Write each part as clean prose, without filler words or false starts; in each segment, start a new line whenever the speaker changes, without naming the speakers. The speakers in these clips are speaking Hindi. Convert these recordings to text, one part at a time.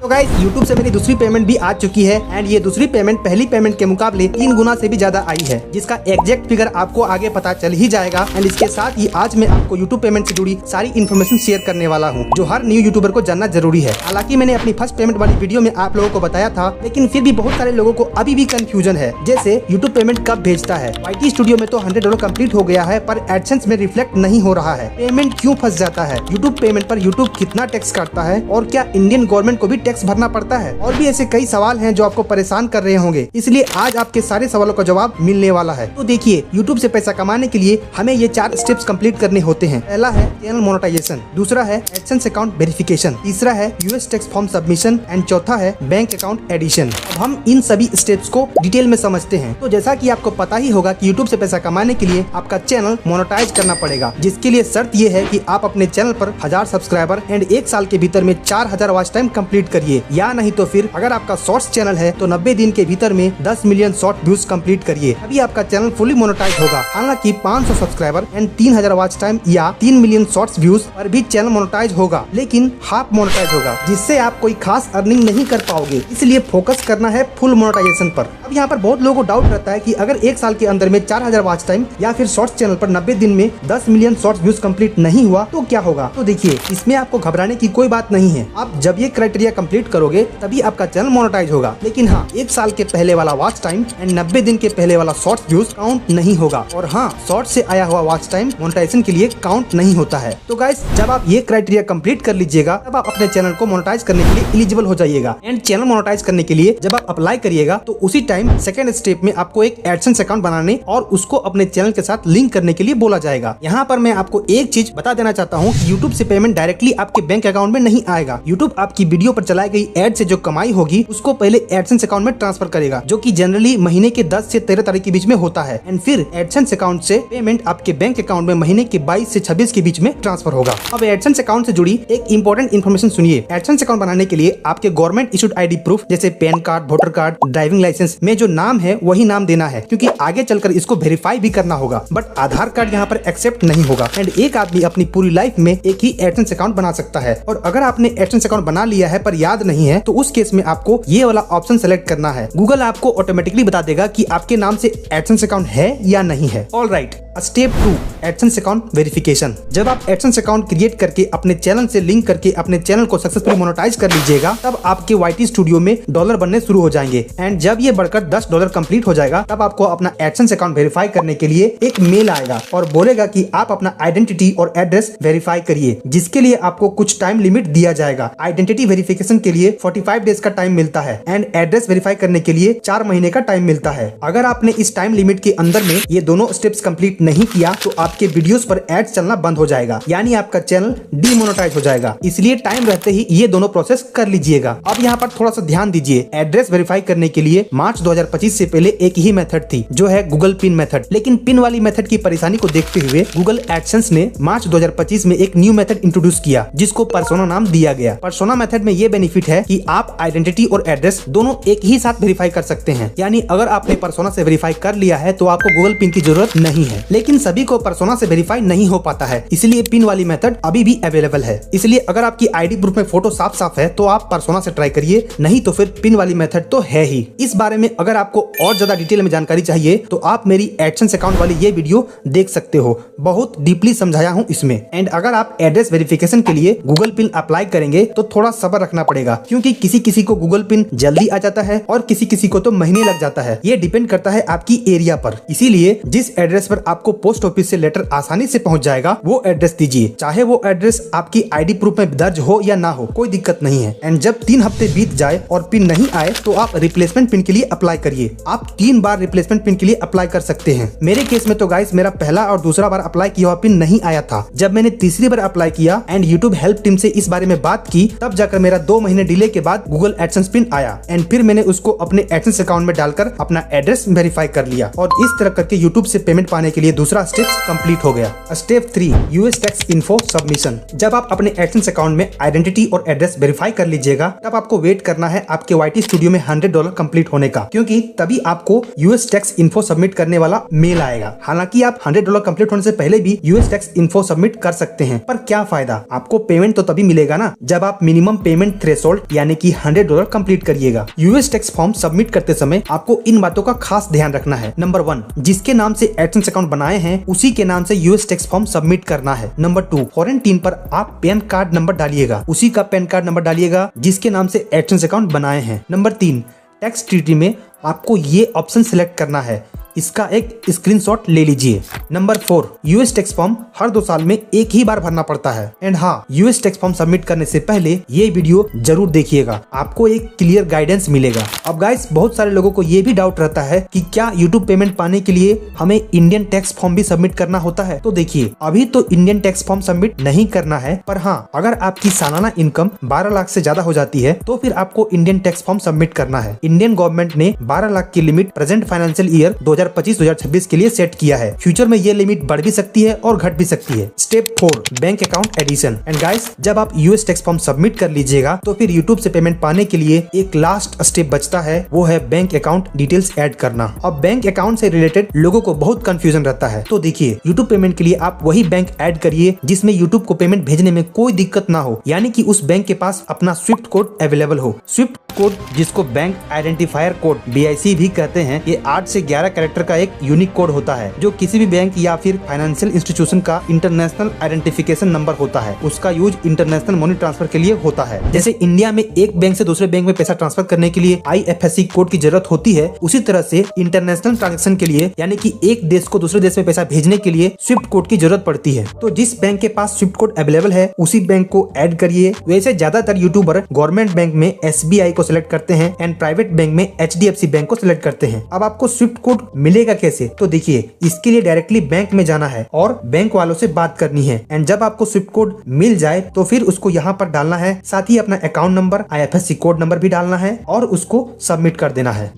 तो गाइस YouTube से मेरी दूसरी पेमेंट भी आ चुकी है एंड ये दूसरी पेमेंट पहली पेमेंट के मुकाबले 3 गुना से भी ज्यादा आई है, जिसका एग्जैक्ट फिगर आपको आगे पता चल ही जाएगा। एंड इसके साथ ही आज मैं आपको YouTube पेमेंट से जुड़ी सारी इन्फॉर्मेशन शेयर करने वाला हूँ, जो हर न्यू यूट्यूबर को जानना जरूरी है। हालांकि मैंने अपनी फर्स्ट पेमेंट वाली वीडियो में आप लोगों को बताया था, लेकिन फिर भी बहुत सारे लोगों को अभी भी कंफ्यूजन है। जैसे YouTube पेमेंट कब भेजता है, YT स्टूडियो में तो $100 कंप्लीट हो गया है, पर एडसेंस में रिफ्लेक्ट नहीं हो रहा है। पेमेंट क्यों फंस जाता है, YouTube पेमेंट पर YouTube कितना टैक्स काटता है, और क्या इंडियन गवर्नमेंट को भी टैक्स भरना पड़ता है, और भी ऐसे कई सवाल हैं जो आपको परेशान कर रहे होंगे। इसलिए आज आपके सारे सवालों का जवाब मिलने वाला है। तो देखिए, YouTube से पैसा कमाने के लिए हमें ये 4 स्टेप्स कंप्लीट करने होते हैं। पहला है चैनल मोनेटाइजेशन, दूसरा है एडसेंस अकाउंट वेरिफिकेशन, तीसरा है US tax form submission and चौथा है बैंक अकाउंट एडिशन। अब हम इन सभी स्टेप्स को डिटेल में समझते हैं। तो जैसा कि आपको पता ही होगा कि YouTube से पैसा कमाने के लिए आपका चैनल मोनेटाइज करना पड़ेगा, जिसके लिए शर्त ये है कि आप अपने चैनल पर 1000 सब्सक्राइबर एंड 1 साल के भीतर में 4000 वॉच टाइम कंप्लीट करिए, या नहीं तो फिर अगर आपका शॉर्ट्स चैनल है तो 90 दिन के भीतर में 10 मिलियन शॉर्ट व्यूज कंप्लीट करिए, अभी आपका चैनल फुली मोनेटाइज होगा। हालांकि 500 सब्सक्राइबर एंड 3000 वॉच टाइम या 3 मिलियन शॉर्ट्स व्यूज पर भी चैनल मोनेटाइज होगा, लेकिन हाफ मोनेटाइज होगा, जिससे आप कोई खास अर्निंग नहीं कर पाओगे। इसलिए फोकस करना है फुल मोनेटाइजेशन पर। अब यहाँ पर बहुत लोगों को डाउट रहता है कि अगर 1 साल के अंदर में 4000 वॉच टाइम या फिर शॉर्ट्स चैनल पर 90 दिन में 10 मिलियन शॉर्ट्स व्यूज कंप्लीट नहीं हुआ तो क्या होगा। तो देखिए, इसमें आपको घबराने की कोई बात नहीं है। आप जब ये क्राइटेरिया कंप्लीट करोगे तभी आपका चैनल मोनेटाइज होगा। लेकिन हाँ, 1 साल के पहले वाला वॉच टाइम एंड 90 दिन के पहले वाला शॉर्ट्स व्यूज काउंट नहीं होगा। और हाँ, शॉर्ट से आया हुआ वॉच टाइम मोनेटाइजेशन के लिए काउंट नहीं होता है। तो गाइस, जब आप ये क्राइटेरिया कंप्लीट कर लीजिएगा तब आप अपने चैनल को मोनेटाइज करने के लिए एलिजिबल हो जाइएगा। एंड चैनल मोनेटाइज करने के लिए जब आप अप्लाई करिएगा तो उसी टाइम सेकंड स्टेप में आपको एक एडसेंस अकाउंट बनाने और उसको अपने चैनल के साथ लिंक करने के लिए बोला जाएगा। यहाँ पर मैं आपको एक चीज बता देना चाहता हूँ कि YouTube से पेमेंट डायरेक्टली आपके बैंक अकाउंट में नहीं आएगा। YouTube आपकी वीडियो पर चलाई गई एड से जो कमाई होगी उसको पहले एडसेंस अकाउंट में ट्रांसफर करेगा, जो कि जनरली महीने के 10 से 13 तारीख के बीच में होता है। एंड फिर एडसेंस अकाउंट से पेमेंट आपके बैंक अकाउंट में महीने के 22 से 26 के बीच में ट्रांसफर होगा। अब एडसेंस अकाउंट से जुड़ी एक इंपॉर्टेंट इन्फॉर्मेशन सुनिए। एडसेंस अकाउंट बनाने के लिए आपके गवर्नमेंट इशूड ID प्रूफ जैसे PAN card, voter card, driving licence में जो नाम है वही नाम देना है, क्योंकि आगे चलकर इसको वेरीफाई भी करना होगा। बट आधार कार्ड यहाँ पर एक्सेप्ट नहीं होगा। एंड एक आदमी अपनी पूरी लाइफ में एक ही एडसेंस अकाउंट बना सकता है। और अगर आपने एडसेंस अकाउंट बना लिया है पर याद नहीं है तो उस केस में आपको ये वाला ऑप्शन सेलेक्ट करना है। गूगल आपको ऑटोमेटिकली बता देगा कि आपके नाम से एडसेंस अकाउंट है या नहीं है। Alright, step 2, AdSense account verification. जब आप एडसेंस अकाउंट क्रिएट करके अपने चैनल से लिंक करके अपने चैनल को सक्सेसफुली मोनेटाइज कर लीजिएगा, तब आपके YT स्टूडियो में डॉलर बनने शुरू हो जाएंगे। एंड जब ये बढ़कर $10 कंप्लीट हो जाएगा तब आपको अपना एडसेंस अकाउंट वेरीफाई करने के लिए एक मेल आएगा और बोलेगा कि आप अपना आइडेंटिटी और एड्रेस वेरीफाई करिए, जिसके लिए आपको कुछ टाइम लिमिट दिया जाएगा। आइडेंटिटी वेरिफिकेशन के लिए 45 डेज का टाइम मिलता है एंड एड्रेस वेरीफाई करने के लिए 4 महीने का टाइम मिलता है। अगर आपने इस टाइम लिमिट के अंदर में ये दोनों स्टेप्स कंप्लीट नहीं किया तो आपके वीडियोस पर एड्स चलना बंद हो जाएगा, यानी आपका चैनल डीमोनेटाइज हो जाएगा। इसलिए टाइम रहते ही ये दोनों प्रोसेस कर लीजिएगा। अब यहाँ पर थोड़ा सा ध्यान दीजिए। एड्रेस वेरीफाई करने के लिए मार्च 2025 से पहले एक ही मेथड थी, जो है गूगल पिन मेथड। लेकिन पिन वाली मेथड की परेशानी को देखते हुए गूगल एडसेंस ने मार्च 2025 में एक न्यू मेथड इंट्रोड्यूस किया, जिसको पर्सोना नाम दिया गया। पर्सोना मेथड में ये बेनिफिट है कि आप आइडेंटिटी और एड्रेस दोनों एक ही साथ वेरीफाई कर सकते हैं। यानी अगर आपने पर्सोना से वेरीफाई कर लिया है तो आपको गूगल पिन की जरूरत नहीं है। लेकिन सभी को पर्सोना से वेरीफाई नहीं हो पाता है, इसलिए पिन वाली मेथड अभी भी अवेलेबल है। इसलिए अगर आपकी ID प्रूफ में फोटो साफ साफ है तो आप पर्सोना से ट्राई करिए, नहीं तो फिर पिन वाली मेथड तो है ही। इस बारे में अगर आपको और ज्यादा डिटेल में जानकारी चाहिए तो आप मेरी एडसेंस अकाउंट वाली ये वीडियो देख सकते हो, बहुत डीपली समझाया हूँ इसमें। एंड अगर आप एड्रेस वेरिफिकेशन के लिए गूगल पिन अप्लाई करेंगे तो थोड़ा सब्र रखना पड़ेगा, क्योंकि किसी किसी को गूगल पिन जल्दी आ जाता है और किसी किसी को तो महीने लग जाता है। ये डिपेंड करता है आपकी एरिया पर। इसीलिए जिस एड्रेस पर आपको पोस्ट ऑफिस से लेटर आसानी से पहुंच जाएगा वो एड्रेस दीजिए, चाहे वो एड्रेस आपकी ID प्रूफ में दर्ज हो या ना हो, कोई दिक्कत नहीं है। एंड जब 3 हफ्ते बीत जाए और पिन नहीं आए तो आप रिप्लेसमेंट पिन के लिए अप्लाई करिए। आप 3 बार रिप्लेसमेंट पिन के लिए अप्लाई कर सकते हैं। मेरे केस में तो गाइस मेरा पहला और दूसरा बार अप्लाई किया हुआ पिन नहीं आया था। जब मैंने तीसरी बार अप्लाई किया एंड YouTube हेल्प टीम से इस बारे में बात की, तब जाकर मेरा 2 महीने डिले के बाद गूगल एडसेंस पिन आया। एंड फिर मैंने उसको अपने एडसेंस अकाउंट में डालकर अपना एड्रेस वेरीफाई कर लिया और इस तरह करके YouTube से पेमेंट पाने के लिए दूसरा स्टेप कंप्लीट हो गया। Step 3, US tax info submission. जब आप अपने एडसेंस अकाउंट में आइडेंटिटी और एड्रेस वेरीफाई कर लीजिएगा, तब आपको वेट करना है आपके YT स्टूडियो में $100 कंप्लीट होने का, क्योंकि तभी आपको यूएस टैक्स इन्फो सबमिट करने वाला मेल आएगा। हालांकि आप $100 कंप्लीट होने से पहले भी यूएस टैक्स इन्फो सबमिट कर सकते हैं, पर क्या फायदा, आपको पेमेंट तो तभी मिलेगा ना जब आप मिनिमम पेमेंट थ्रेशोल्ड यानी कि $100 कंप्लीट करिएगा। यूएस टैक्स फॉर्म सबमिट करते समय आपको इन बातों का खास ध्यान रखना है। नंबर 1, जिसके नाम से एडसेंस अकाउंट बनाए हैं उसी के नाम से यूएस टैक्स फॉर्म सबमिट करना है। नंबर 2, क्वारंटीन पर आप पैन कार्ड नंबर डालिएगा, उसी का पैन कार्ड नंबर डालिएगा जिसके नाम से एडसेंस अकाउंट बनाए हैं। नंबर 3, टैक्स ट्रीटी में आपको ये ऑप्शन सिलेक्ट करना है, इसका एक स्क्रीनशॉट ले लीजिए। नंबर 4, यूएस टैक्स फॉर्म हर 2 साल में एक ही बार भरना पड़ता है। एंड हाँ, यूएस टैक्स फॉर्म सबमिट करने से पहले ये वीडियो जरूर देखिएगा, आपको एक क्लियर गाइडेंस मिलेगा। अब गाइस, बहुत सारे लोगों को ये भी डाउट रहता है कि क्या यूट्यूब पेमेंट पाने के लिए हमें इंडियन टैक्स फॉर्म भी सबमिट करना होता है। तो देखिए, अभी तो इंडियन टैक्स फॉर्म सबमिट नहीं करना है, पर हाँ, अगर आपकी सालाना इनकम 12 लाख से ज्यादा हो जाती है तो फिर आपको इंडियन टैक्स फॉर्म सबमिट करना है। इंडियन गवर्नमेंट ने 12 लाख की लिमिट प्रेजेंट फाइनेंशियल ईयर 2025-2026 के लिए सेट किया है। फ्यूचर में ये लिमिट बढ़ भी सकती है और घट भी सकती है। Step 4, bank account addition. And guys, जब आप यूएस टैक्स फॉर्म सबमिट कर लीजिएगा तो फिर यूट्यूब से पेमेंट पाने के लिए एक लास्ट स्टेप बचता है, वो है बैंक अकाउंट डिटेल्स ऐड करना। अब बैंक अकाउंट से रिलेटेड लोगों को बहुत कंफ्यूजन रहता है, तो देखिए, यूट्यूब पेमेंट के लिए आप वही बैंक ऐड करिए जिसमें यूट्यूब को पेमेंट भेजने में कोई दिक्कत ना हो, यानी कि उस बैंक के पास अपना स्विफ्ट कोड अवेलेबल हो। स्विफ्ट कोड, जिसको बैंक आइडेंटिफायर कोड BIC भी कहते हैं, ये 8 से 11 कैरेक्टर का एक यूनिक कोड होता है जो किसी भी बैंक या फिर फाइनेंशियल इंस्टीट्यूशन का इंटरनेशनल आइडेंटिफिकेशन नंबर होता है। उसका यूज इंटरनेशनल मनी ट्रांसफर के लिए होता है। जैसे इंडिया में एक बैंक से दूसरे बैंक में पैसा ट्रांसफर करने के लिए IFSC कोड की जरूरत होती है, उसी तरह से इंटरनेशनल ट्रांजेक्शन के लिए, यानी कि एक देश को दूसरे देश में पैसा भेजने के लिए स्विफ्ट कोड की जरूरत पड़ती है। तो जिस बैंक के पास स्विफ्ट कोड अवेलेबल है उसी बैंक को ऐड करिए। वैसे ज्यादातर यूट्यूबर गवर्नमेंट बैंक में SBI को सिलेक्ट करते हैं एंड प्राइवेट बैंक में HDFC बैंक को सिलेक्ट करते हैं। अब आपको स्विफ्ट कोड मिलेगा कैसे? तो देखिए, इसके लिए डायरेक्टली बैंक में जाना है और बैंक वालों से बात करनी है। एंड जब आपको स्विफ्ट कोड मिल जाए तो फिर उसको यहाँ पर डालना है, साथ ही अपना account number, IFSC code number भी डालना है और उसको सबमिट कर देना है।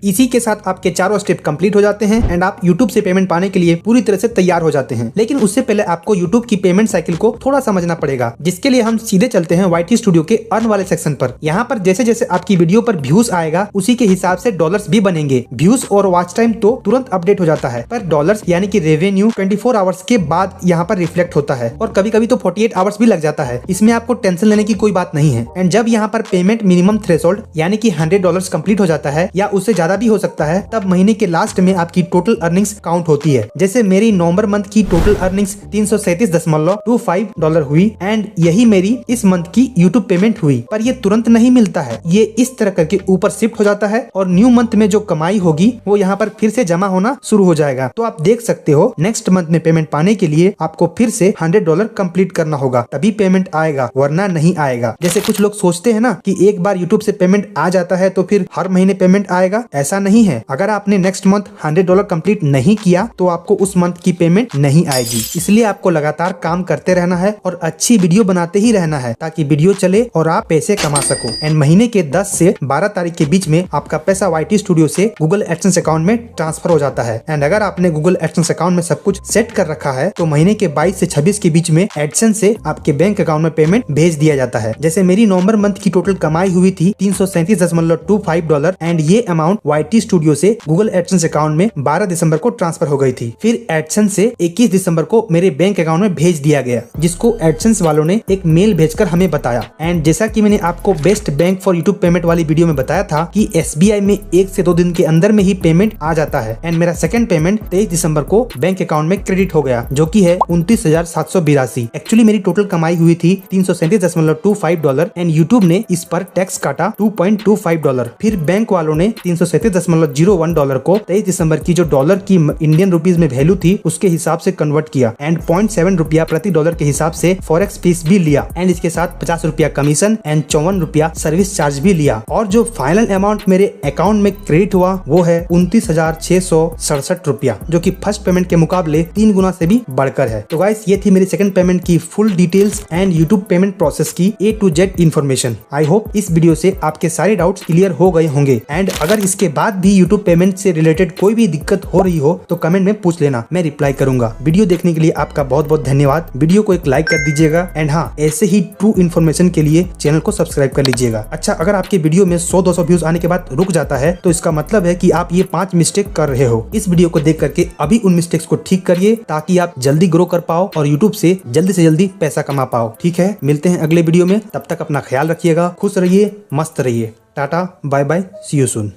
इसी के साथ आपके चारों स्टेप कंप्लीट हो जाते हैं एंड आप YouTube से पेमेंट पाने के लिए पूरी तरह से तैयार हो जाते हैं। लेकिन उससे पहले आपको YouTube की पेमेंट साइकिल को थोड़ा समझना पड़ेगा, जिसके लिए हम सीधे चलते हैं YT स्टूडियो के अर्न वाले सेक्शन पर। यहाँ पर जैसे जैसे आपकी वीडियो पर व्यूज आएगा उसी के हिसाब से डॉलर्स भी बनेंगे। व्यूज और वॉच टाइम तो तुरंत अपडेट हो जाता है, पर डॉलर्स यानी कि रेवेन्यू 24 आवर्स के बाद यहाँ पर रिफ्लेक्ट होता है और कभी कभी तो 48 आवर्स भी लग जाता है। इसमें आपको टेंशन लेने की कोई बात नहीं है। एंड जब यहाँ पर पेमेंट मिनिमम थ्रेशोल्ड यानी कि $100 कंप्लीट हो जाता है या उससे ज्यादा भी हो सकता है, तब महीने के लास्ट में आपकी टोटल अर्निंग्स काउंट होती है। जैसे मेरी नवंबर मंथ की टोटल अर्निंग्स $337.25 हुई एंड यही मेरी इस मंथ की यूट्यूब पेमेंट हुई। पर ये तुरंत नहीं मिलता है, ये इस तरह करके ऊपर शिफ्ट हो जाता है और न्यू मंथ में जो कमाई होगी वो यहाँ पर फिर से जमा होना शुरू हो जाएगा। तो आप देख सकते हो, नेक्स्ट मंथ में पेमेंट पाने के लिए आपको फिर से $100 कंप्लीट करना होगा, तभी पेमेंट आएगा, वरना नहीं आएगा। जैसे कुछ लोग सोचते हैं ना कि एक बार यूट्यूब से पेमेंट आ जाता है तो फिर हर महीने पेमेंट आएगा, ऐसा नहीं है। अगर आपने नेक्स्ट मंथ $100 कंप्लीट नहीं किया तो आपको उस मंथ की पेमेंट नहीं आएगी। इसलिए आपको लगातार काम करते रहना है और अच्छी वीडियो बनाते ही रहना है ताकि वीडियो चले और आप पैसे कमा सको। एंड महीने के 10 से 12 तारीख के बीच में आपका पैसा YT स्टूडियो से गूगल एडसेंस अकाउंट में ट्रांसफर हो जाता है। एंड अगर आपने गूगल एडसेंस अकाउंट में सब कुछ सेट कर रखा है तो महीने के 22 से 26 के बीच में एडसेंस से आपके बैंक अकाउंट में पेमेंट भेज दिया जाता है। जैसे मेरी नवंबर मंथ की टोटल कमाई हुई थी $337.25 एंड ये अमाउंट YT स्टूडियो से गूगल एडसेंस अकाउंट में 12 दिसंबर को ट्रांसफर हो गई थी। फिर एडसेंस से 21 दिसंबर को मेरे बैंक अकाउंट में भेज दिया गया, जिसको एडसेंस वालों ने एक मेल भेजकर हमें बताया। एंड जैसा कि मैंने आपको best bank for YouTube payment वाली वीडियो में बताया था कि SBI में 1 से 2 दिन के अंदर में ही पेमेंट आ जाता है। एंड मेरा सेकंड पेमेंट 23 दिसंबर को बैंक अकाउंट में क्रेडिट हो गया, जो कि है 29,782। एक्चुअली मेरी टोटल कमाई हुई थी $337.25 एंड यूट्यूब ने इस पर टैक्स काटा $2.25। फिर बैंक वालों ने $337.01 को 23 दिसंबर की जो डॉलर की इंडियन रुपीज में वैल्यू थी उसके हिसाब से कन्वर्ट किया एंड 0.7 रुपया प्रति डॉलर के हिसाब से फॉरेक्स फीस भी लिया एंड इसके साथ 50 रुपया कमीशन एंड 54 रुपया सर्विस चार्ज भी लिया। और जो फाइनल अमाउंट मेरे अकाउंट में क्रेडिट हुआ वो है 29,667 रुपया, जो कि फर्स्ट पेमेंट के मुकाबले 3 गुना से भी बढ़कर है। तो गाइस, ये थी मेरी सेकंड पेमेंट की full details and YouTube payment process की A to Z information. I hope इस वीडियो से आपके सारे डाउट्स क्लियर हो गए होंगे। एंड अगर इसके बाद भी यूट्यूब पेमेंट से रिलेटेड कोई भी दिक्कत हो रही हो तो कमेंट में पूछ लेना, मैं रिप्लाई करूंगा। वीडियो देखने के लिए आपका बहुत बहुत धन्यवाद। वीडियो को एक लाइक कर दीजिएगा एंड हाँ, ऐसे ही ट्रू इन्फॉर्मेशन के लिए चैनल को सब्सक्राइब कर लीजिएगा। अच्छा, अगर आपके वीडियो में 100-200 व्यूज आने के बाद रुक जाता है तो इसका मतलब है कि आप ये 5 मिस्टेक कर रहे हो। इस वीडियो को देख करके अभी उन मिस्टेक्स को ठीक करिए ताकि आप जल्दी ग्रो कर पाओ और यूट्यूब से जल्दी पैसा कमा पाओ। ठीक है, मिलते हैं अगले वीडियो में। तब तक अपना ख्याल रखिएगा, खुश रहिए, मस्त रहिए। Tata, bye bye, see you soon.